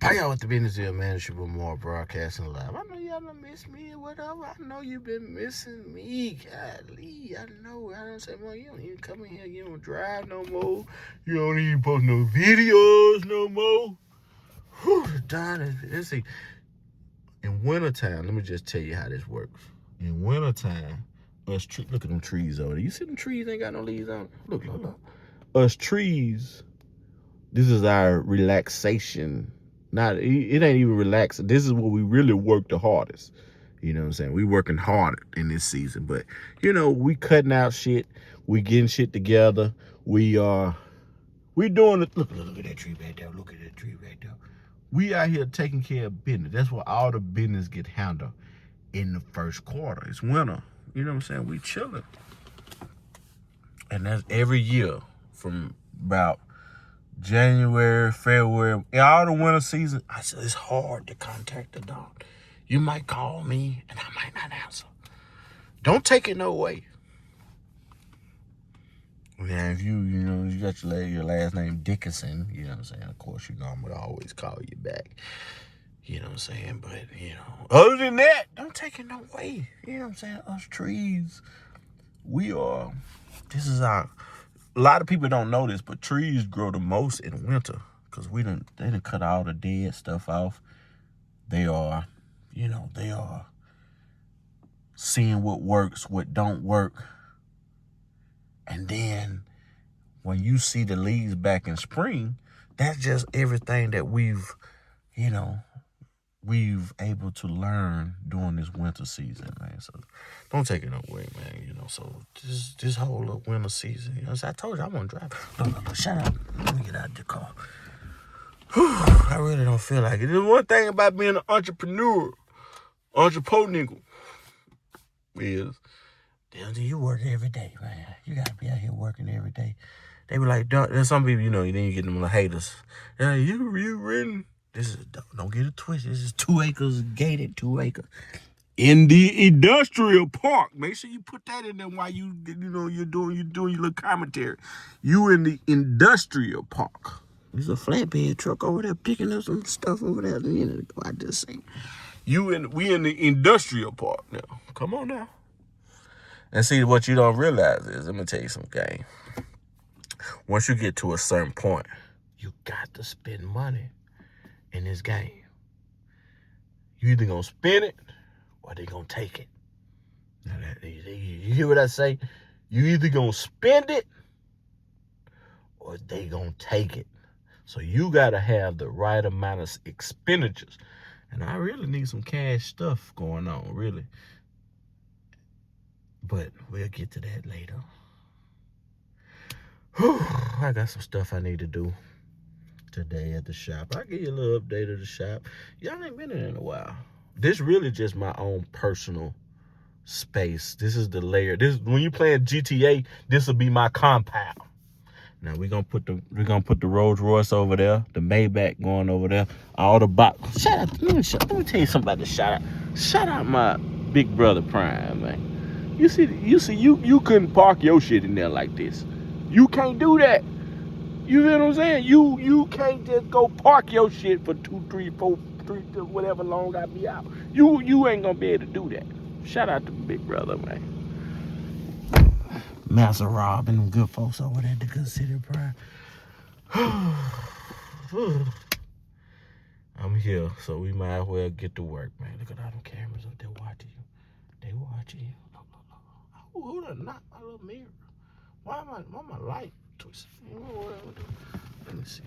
How y'all with the business here, man? It's your boy More Broadcasting Live. I know y'all done miss me or whatever. I know you been missing me. Golly, I know. I don't say, well, you don't even come in here. You don't drive no more. You don't even post no videos no more. Whew, darn it. Let's see. In wintertime, let me just tell you how this works. In wintertime, look at them trees over there. You see them trees ain't got no leaves on it? Look. Us trees, this is our relaxation. It ain't even relaxing. This is what we really work the hardest. You know what I'm saying? We working hard in this season, but we cutting out shit. We getting shit together. We doing it. Look at that tree back there. Look at that tree back there. We out here taking care of business. That's where all the business get handled in the first quarter. It's winter. You know what I'm saying? We chilling. And that's every year from about January, February, all the winter season. I said, it's hard to contact the dog. You might call me and I might not answer. Don't take it no way. Now, if you got your last name Dickinson, you know what I'm saying? Of course, your mom would always call you back. You know what I'm saying? But, other than that, don't take it no way. You know what I'm saying? Us trees, a lot of people don't know this, but trees grow the most in winter because they done cut all the dead stuff off. They are seeing what works, what don't work. And then when you see the leaves back in spring, that's just everything that we've able to learn during this winter season, man. So don't take it away, man. So this whole little winter season, so I told you I want to drive. No, shut up. Let me get out of the car. I really don't feel like it. There's one thing about being an entrepreneur is you work every day, man. You gotta be out here working every day. They be like, there's some people, then you get them little haters. Yeah, you written. Don't get it twisted. This is 2 acres, gated 2 acres. In the industrial park. Make sure you put that in there while you're doing your little commentary. You in the industrial park. There's a flatbed truck over there picking up some stuff over there. I just say, we in the industrial park now. Come on now. And see, what you don't realize is, let me tell you some game. Once you get to a certain point, you got to spend money in this game. You either gonna spend it or they gonna take it. Now, you hear what I say? You either gonna spend it or they gonna take it. So you gotta have the right amount of expenditures. And I really need some cash stuff going on, really. But we'll get to that later. I got some stuff I need to do today at the shop. I'll give you a little update of the shop. Y'all ain't been in a while. This really just my own personal space. This is the layer. When you playing GTA, this will be my compound. Now we're gonna put the Rolls Royce over there, the Maybach going over there, all the box. Shout out. Let me tell you something about the shout out. Shout out my big brother Prime, man. You see, you couldn't park your shit in there like this. You can't do that. You know what I'm saying? You can't just go park your shit for 2, 3, 4, whatever long I be out. You ain't gonna be able to do that. Shout out to big brother, man. Master Rob and them good folks over there at the Good City Prime. I'm here, so we might as well get to work, man. Look at all them cameras up there watching you. They watching you. Look. Oh, who done knocked my little mirror? Why my light twisted? Let me see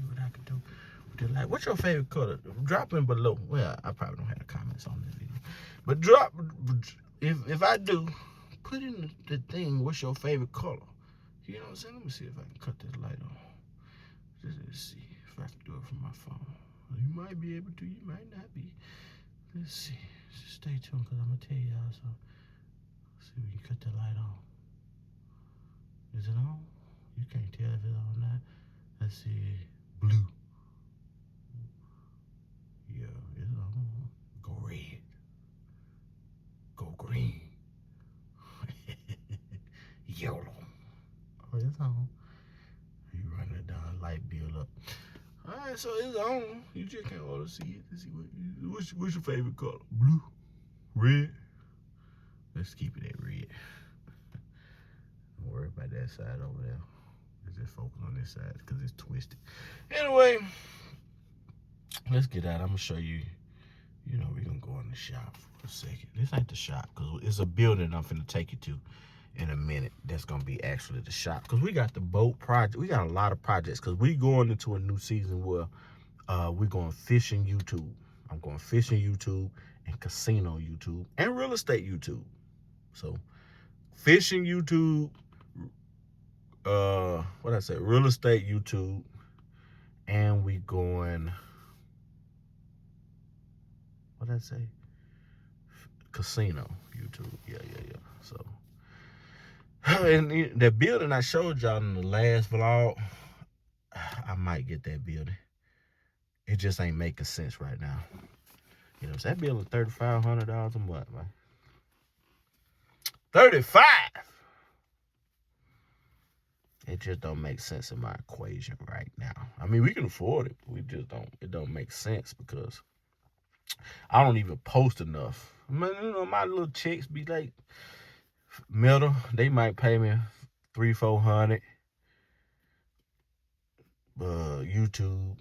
what I can do with the light. What's your favorite color? Drop in below. Well, I probably don't have the comments on this video. But drop, if I do, put in the thing, what's your favorite color? You know what I'm saying? Let me see if I can cut this light on. Let's see if I can do it from my phone. You might be able to, you might not be. Let's see. Just stay tuned because I'm going to tell y'all. So, let's see if we can cut the light on. Is it on? You can't tell if it's on or not. Let's see. Blue. Yeah, it's on. Go red. Go green. Yellow. Oh, it's on. You running it down, light bill up. All right, so it's on. You just can't order see it to see what's your favorite color? Blue, red. Let's keep it at red. Don't worry about that side over there. Let's just focus on this side because it's twisted. Anyway, let's get out. I'm gonna show you. You know, we're gonna go in the shop for a second. This ain't the shop because it's a building I'm finna take you to in a minute. That's gonna be actually the shop because we got the boat project. We got a lot of projects because we going into a new season where we're going fishing YouTube. I'm going fishing YouTube and casino YouTube and real estate YouTube. So fishing YouTube, what I said, real estate YouTube, and we going, what did I say? Casino YouTube. Yeah. So, and that building I showed y'all in the last vlog, I might get that building. It just ain't making sense right now. You know, so that building $3,500 a month, man. 35. It just don't make sense in my equation right now. I mean, we can afford it, but we just don't. It don't make sense because I don't even post enough. I mean, you know, my little chicks be like middle. They might pay me $300-400. YouTube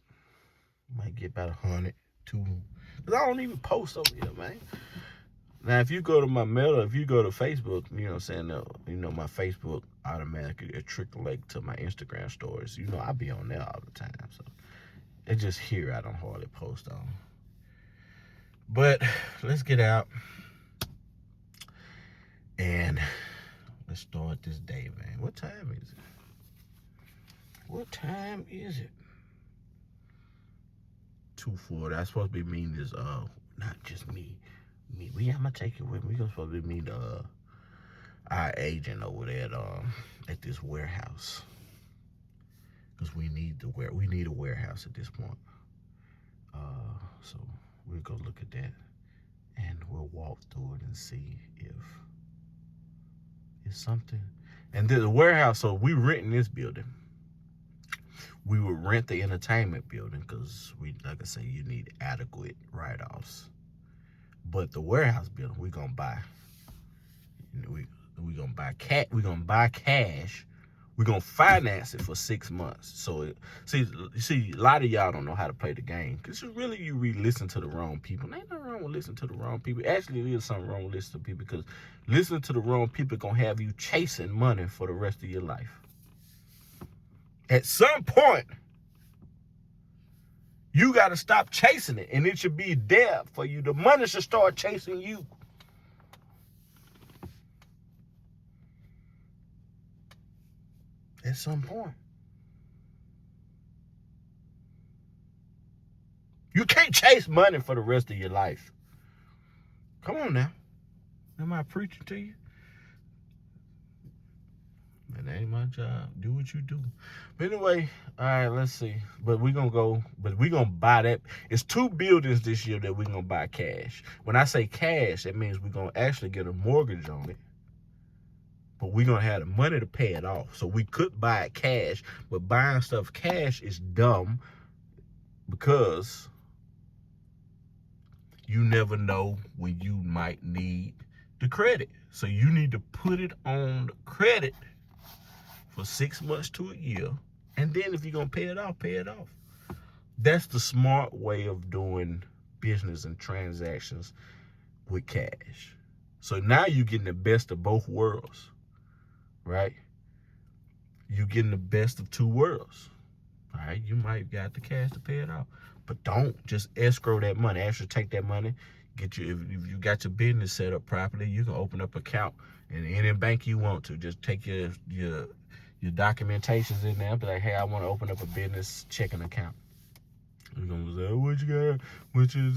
might get about 100, 200. Cause I don't even post over here, man. Now, if you go to my Meta, if you go to Facebook, you know what I'm saying, you know, my Facebook automatically trickle to my Instagram stories. You know, I be on there all the time. So it's just here I don't hardly post on. But let's get out and let's start this day, man. What time is it? What time is it? 2:40. That's supposed to be meeting this, not just me. I'm gonna take it with me. We're supposed to be meeting our agent over there at this warehouse. Because we need a warehouse at this point. So we'll go look at that and we'll walk through it and see if it's something. And there's a warehouse, so we renting this building. We would rent the entertainment building because like I say, you need adequate write-offs. But the warehouse building, we're gonna buy. We're gonna buy cash. We're gonna buy cash. We're gonna finance it for 6 months. So see, a lot of y'all don't know how to play the game. Cause really, you listen to the wrong people. Ain't nothing wrong with listening to the wrong people. Actually, there is something wrong with listening to people because listening to the wrong people gonna have you chasing money for the rest of your life. At some point, you got to stop chasing it, and it should be there for you. The money should start chasing you. At some point. You can't chase money for the rest of your life. Come on now. Am I preaching to you? That ain't my job. Do what you do. But anyway, all right, let's see. But we're going to buy that. It's 2 buildings this year that we're going to buy cash. When I say cash, that means we're going to actually get a mortgage on it. But we're going to have the money to pay it off. So we could buy it cash. But buying stuff cash is dumb because you never know when you might need the credit. So you need to put it on the credit for 6 months to a year. And then if you're going to pay it off, pay it off. That's the smart way of doing business and transactions with cash. So now you're getting the best of both worlds, right? You're getting the best of 2 worlds, all right? You might got the cash to pay it off. But don't just escrow that money. Actually take that money. If you got your business set up properly, you can open up an account in any bank you want to. Just take your documentations in there. Be like, hey, I want to open up a business checking account. You're gonna say, oh, what you got? What you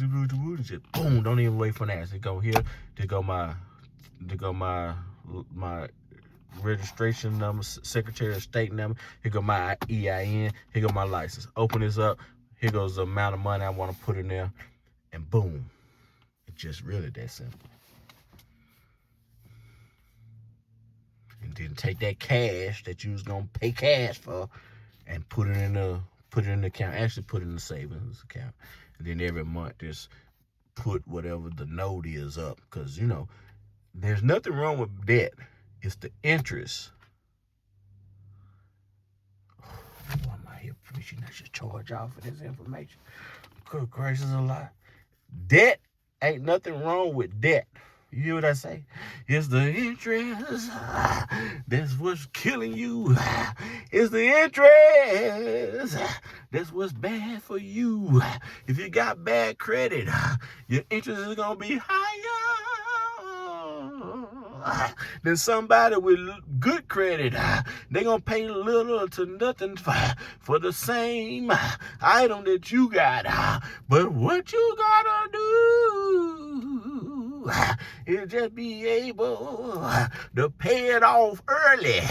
boom, don't even wait for that. They go here, they go my registration number, Secretary of State number, here go my EIN, here go my license. Open this up, here goes the amount of money I want to put in there, and boom. It's just really that simple. And then take that cash that you was gonna pay cash for and put it in a put it in the account. Actually, put it in the savings account, and then every month just put whatever the note is up. Because there's nothing wrong with debt. It's the interest. Why am I here preaching? I should charge off for this information. Good gracious alive. Debt ain't nothing wrong with debt. You hear what I say? It's the interest. That's what's killing you. It's the interest. That's what's bad for you. If you got bad credit, your interest is going to be higher than somebody with good credit. They're going to pay little to nothing for the same item that you got. But what you got to do is just be able to pay it off early,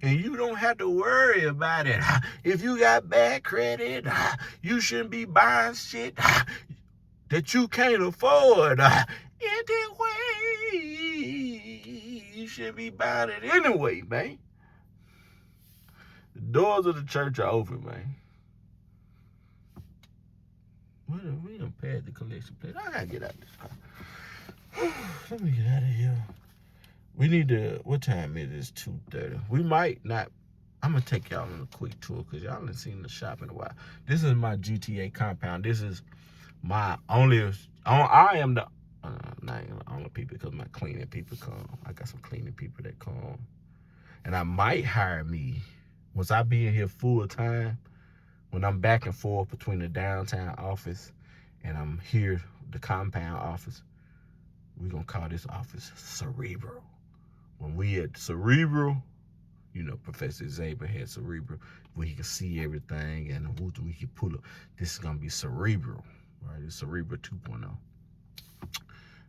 and you don't have to worry about it. If you got bad credit, you shouldn't be buying shit that you can't afford. Anyway, you should be buying it anyway, man. The doors of the church are open, man. We done passed the collection plate. I gotta get out of this car. Let me get out of here. We need to, what time is it? It's 2:30. We might not, I'm going to take y'all on a quick tour because y'all haven't seen the shop in a while. This is my GTA compound. This is my only, I am the, not even the only people because my cleaning people come. I got some cleaning people that come. And I might hire me, once I be in here full time, when I'm back and forth between the downtown office and I'm here, the compound office, we're going to call this office Cerebral. When we at Cerebral, Professor Xavier had Cerebral, where he can see everything and we can pull up. This is going to be Cerebral, right? It's Cerebral 2.0.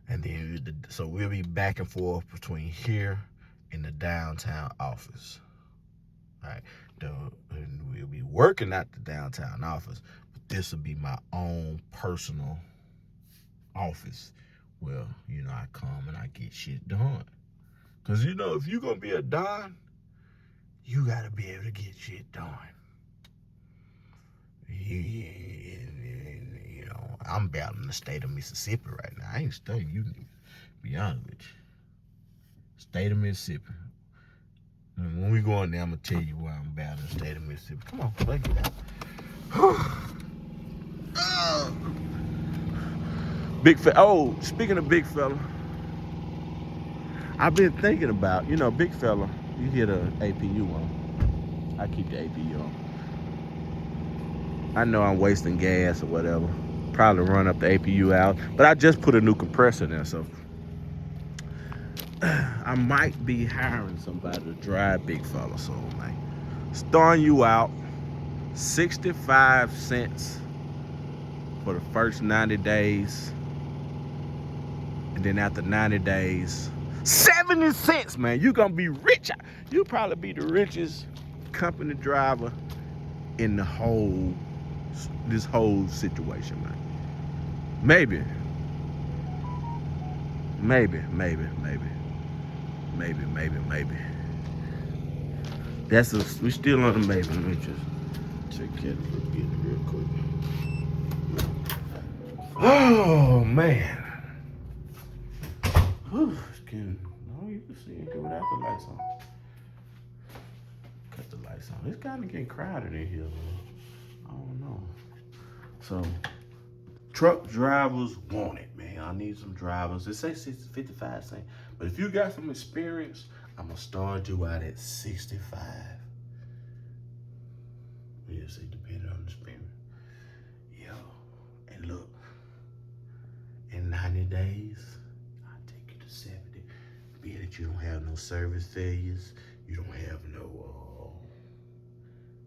And then, so we'll be back and forth between here and the downtown office, right? And we'll be working at the downtown office, but this will be my own personal office. Well, I come and I get shit done. Because, if you're going to be a don, you got to be able to get shit done. I'm battling the state of Mississippi right now. I ain't studying you niggas, be honest with you. State of Mississippi. And when we go in there, I'm going to tell you why I'm battling the state of Mississippi. Come on, let's get out. Big fella. Oh, speaking of big fella, I've been thinking about, big fella, you hear the APU on. I keep the APU on. I know I'm wasting gas or whatever. Probably run up the APU out. But I just put a new compressor in there, so I might be hiring somebody to drive big fella. So, man, starting you out 65 cents for the first 90 days. And then after 90 days, 70 cents, man. You're going to be rich. You'll probably be the richest company driver in this whole situation, man. Maybe. We still on the maybe. Let me just check that real quick. Oh, man. Whew, you can see it without the lights on. Cut the lights on. It's kind of getting crowded in here, man. I don't know. So, truck drivers want it, man. I need some drivers. It says 55 cents. But if you got some experience, I'm going to start you out at 65. Yes, it depends on the experience. Yo, and look, in 90 days, I'll take you to 70. Be it that you don't have no service failures, you don't have no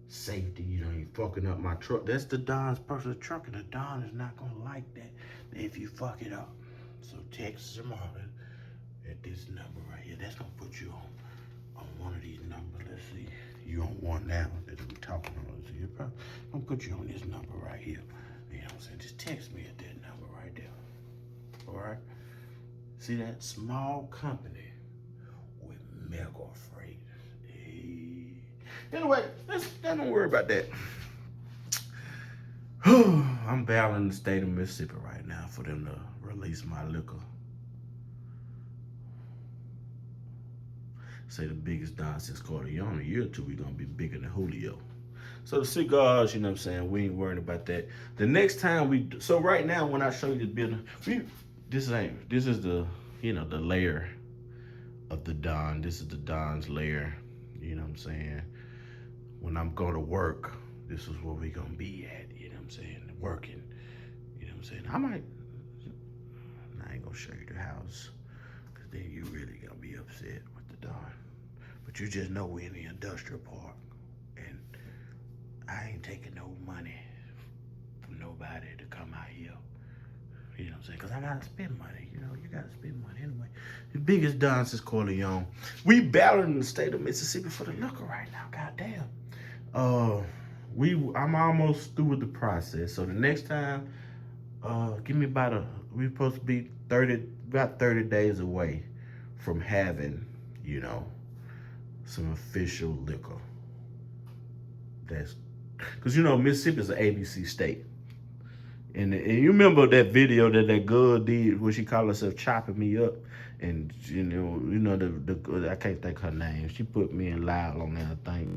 safety, you ain't fucking up my truck. That's the Don's personal truck, and the Don is not gonna like that if you fuck it up. So text them all at this number right here. That's gonna put you on one of these numbers. Let's see. You on one now that we're talking on. So you're probably gonna put you on this number right here. You know what I'm saying? Just text me at that number right there. All right? See that? Small company with mega freight. Hey. Anyway, don't worry about that. I'm battling the state of Mississippi right now for them to release my liquor. Say the biggest Don since Corleone. A year or two, we gonna be bigger than Julio. So the cigars, you know what I'm saying, we ain't worried about that. The next time so right now when I show you the building, this is the, the layer of the Don. This is the Don's layer, you know what I'm saying? When I'm going to work, this is where we gonna be at, you know what I'm saying, working, you know what I'm saying? I ain't gonna show you the house, because then you really gonna be upset with the Don. But you just know we're in the industrial park, and I ain't taking no money from nobody to come out here. You know what I'm saying? Because I gotta spend money. You gotta spend money anyway. The biggest Don since Corleone. We battling the state of Mississippi for the liquor right now. Goddamn. I'm almost through with the process. So the next time, give me we're supposed to be about 30 days away from having, some official liquor. That's because Mississippi is an ABC state. And you remember that video that girl did where she called herself chopping me up, and the I can't think her name. She put me in loud on that thing.